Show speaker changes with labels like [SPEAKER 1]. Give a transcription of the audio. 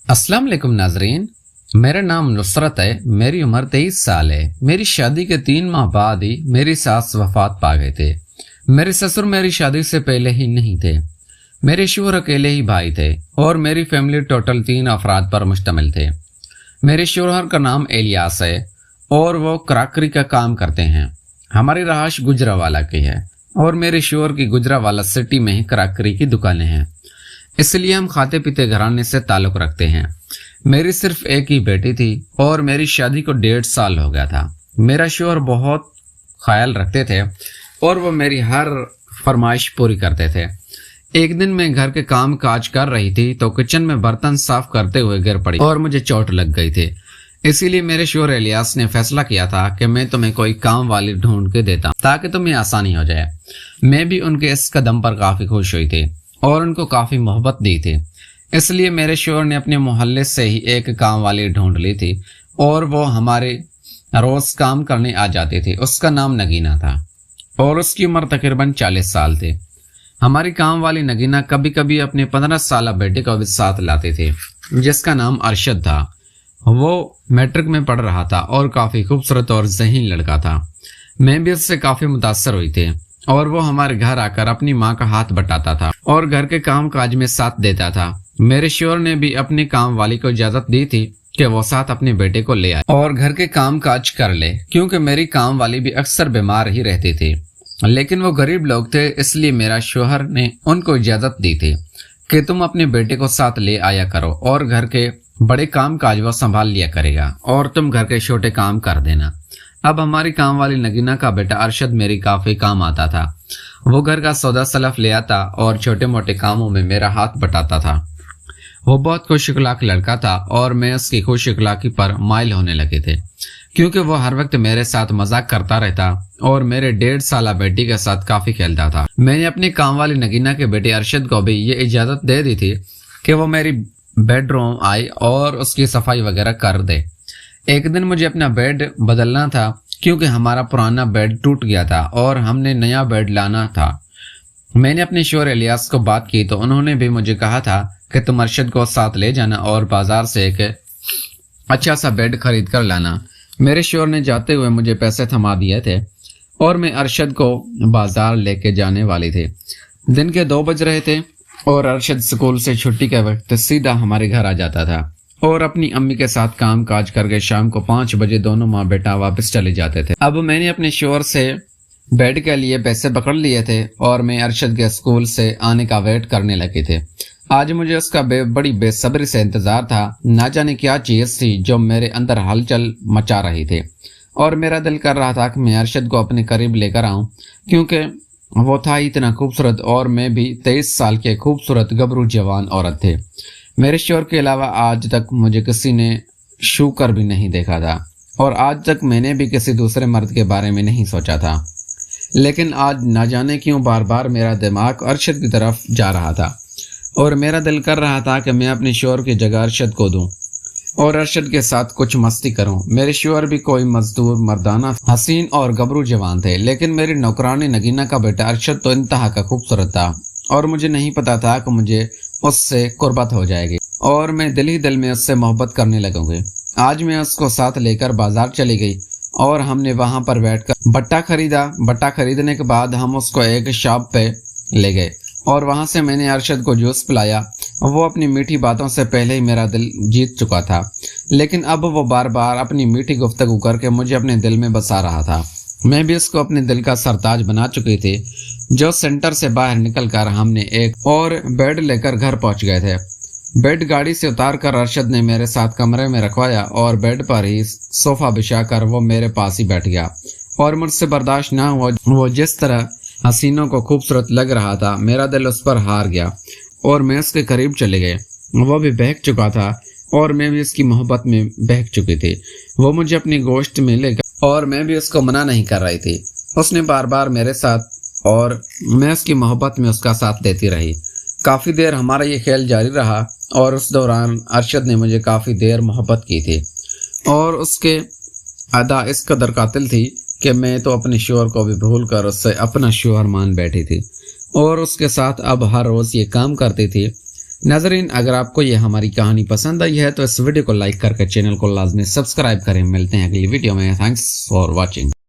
[SPEAKER 1] अस्सलाम वालेकुम नाजरीन, मेरा नाम नुसरत है। मेरी उम्र 23 साल है। मेरी शादी के 3 माह बाद ही मेरी सास वफात पा गए थे। मेरे ससुर मेरी शादी से पहले ही नहीं थे। मेरे शोहर अकेले ही भाई थे और मेरी फैमिली टोटल 3 अफराद पर मुश्तमिल थे। मेरे शोहर का नाम एलियास है और वो क्राकरी का काम करते हैं। हमारी रहाश गुजरावाला की है और मेरे शोहर की गुजरावाला सिटी में ही क्राकरी की दुकानें हैं, इसलिए हम खाते पीते घराने से ताल्लुक रखते हैं। मेरी सिर्फ एक ही बेटी थी और मेरी शादी को 1.5 साल हो गया था। मेरा शोहर बहुत ख्याल रखते थे और वो मेरी हर फरमाइश पूरी करते थे। एक दिन मैं घर के काम काज कर रही थी तो किचन में बर्तन साफ करते हुए गिर पड़ी और मुझे चोट लग गई थी। इसीलिए मेरे शोहर इलियास ने फैसला किया था कि मैं तुम्हें कोई काम वाली ढूंढ के देता ताकि तुम्हें आसानी हो जाए। मैं भी उनके इस कदम पर काफी खुश हुई थी और उनको काफी मोहब्बत दी थी। इसलिए मेरे शोहर ने अपने मोहल्ले से ही एक काम वाली ढूंढ ली थी और वो हमारे रोज काम करने आ जाती थी। उसका नाम नगीना था और उसकी उम्र तकरीबन 40 साल थी। हमारी काम वाली नगीना कभी कभी अपने 15 साल बेटे को भी साथ लाती थी, जिसका नाम अरशद था। वो मैट्रिक में पढ़ रहा था और काफी खूबसूरत और ज़हीन लड़का था। मैं भी उससे काफी मुतासर हुई थी और वो हमारे घर आकर अपनी माँ का हाथ बटाता था और घर के काम काज में साथ देता था। मेरे शोहर ने भी अपनी काम वाली को इजाजत दी थी कि वो साथ अपने बेटे को ले आए और घर के काम काज कर ले, क्योंकि मेरी काम वाली भी अक्सर बीमार ही रहती थी। लेकिन वो गरीब लोग थे, इसलिए मेरा शोहर ने उनको इजाजत दी थी कि तुम अपने बेटे को साथ ले आया करो और घर के बड़े काम काज वो संभाल लिया करेगा और तुम घर के छोटे काम कर देना। अब हमारी काम वाली नगीना का बेटा अरशद मेरी काफी काम आता था। वो घर का सौदा सलफ ले आता और छोटे मोटे कामों में मेरा हाथ बटाता था। वो बहुत खुश अखलाक लड़का था और मैं उसकी खुश अखलाकी पर माइल होने लगे थे, क्योंकि वो हर वक्त मेरे साथ मजाक करता रहता और मेरे 1.5 साल बेटी के साथ काफी खेलता था। मैंने अपनी काम वाली नगीना के बेटे अरशद को भी ये इजाजत दे दी थी कि वो मेरी बेडरूम आए और उसकी सफाई वगैरह कर दे। एक दिन मुझे अपना बेड बदलना था, क्योंकि हमारा पुराना बेड टूट गया था और हमने नया बेड लाना था। मैंने अपने शोहर इलियास को बात की तो उन्होंने भी मुझे कहा था कि तुम अरशद को साथ ले जाना और बाजार से एक अच्छा सा बेड खरीद कर लाना। मेरे शोहर ने जाते हुए मुझे पैसे थमा दिए थे और मैं अरशद को बाजार लेके जाने वाली थी। दिन के 2 बज रहे थे और अरशद स्कूल से छुट्टी के वक्त सीधा हमारे घर आ जाता था और अपनी अम्मी के साथ काम काज करके शाम को 5 बजे दोनों माँ बेटा वापस चले जाते थे। अब मैंने अपने शोहर से बेड के लिए पैसे पकड़ लिए थे और मैं अरशद के स्कूल से आने का वेट करने लगी थी। आज मुझे उसका बड़ी बेसब्री से इंतजार था। ना जाने क्या चीज थी जो मेरे अंदर हलचल मचा रही थी और मेरा दिल कर रहा था कि मैं अरशद को अपने करीब लेकर आऊं, क्योंकि वो था इतना खूबसूरत और मैं भी 23 साल के खूबसूरत गबरू जवान औरत थे। मेरे शोहर के अलावा आज तक मुझे किसी ने छू कर भी नहीं देखा था और आज तक मैंने भी किसी दूसरे मर्द के बारे में नहीं सोचा था। लेकिन आज ना जाने क्यों बार बार मेरा दिमाग अरशद की तरफ जा रहा था और मेरा दिल कर रहा था कि मैं अपने शोहर की जगह अरशद को दूं और अरशद के साथ कुछ मस्ती करूं। मेरे शोहर भी कोई मजदूर मर्दाना हसीन और गबरू जवान थे, लेकिन मेरी नौकरानी नगीना का बेटा अरशद तो इंतहा का खूबसूरत था और मुझे नहीं पता था कि मुझे उससे कुर्बत हो जाएगी और मैं दिल ही दिल में उससे मोहब्बत करने लगूंगी। आज मैं उसको साथ लेकर बाजार चली गई और हमने वहां पर बैठकर बट्टा खरीदा। बट्टा खरीदने के बाद हम उसको एक शॉप पे ले गए और वहां से मैंने अरशद को जूस पिलाया। वो अपनी मीठी बातों से पहले ही मेरा दिल जीत चुका था, लेकिन अब वो बार बार अपनी मीठी गुफ्तगू करके मुझे अपने दिल में बसा रहा था। मैं भी उसको अपने दिल का सरताज बना चुकी थी। जो सेंटर से बाहर निकलकर हमने एक और बेड लेकर घर पहुंच गए थे। बेड गाड़ी से उतार कर अरशद ने मेरे साथ कमरे में रखवाया और बेड पर ही सोफा बिछाकर वो मेरे पास ही बैठ गया और मुझसे बर्दाश्त ना हुआ वो जिस तरह हसीनों को खूबसूरत लग रहा था। मेरा दिल उस पर हार गया और मैं उसके करीब चले गए। वो भी बहक चुका था और मैं भी उसकी मोहब्बत में बहक चुकी थी। वो मुझे अपनी गोश्त में ले गया और मैं भी उसको मना नहीं कर रही थी। उसने बार बार मेरे साथ और मैं उसकी मोहब्बत में उसका साथ देती रही। काफी देर हमारा ये खेल जारी रहा और उस दौरान अरशद ने मुझे काफी देर मोहब्बत की थी और उसके अदा इस कदर कातिल थी कि मैं तो अपने शोहर को भी भूल कर उससे अपना शोहर मान बैठी थी और उसके साथ अब हर रोज ये काम करती थी ناظرین اگر آپ کو یہ ہماری کہانی پسند آئی ہے تو اس ویڈیو کو لائک کر کے چینل کو لازمی سبسکرائب کریں. ملتے ہیں اگلی ویڈیو میں. Thanks for watching.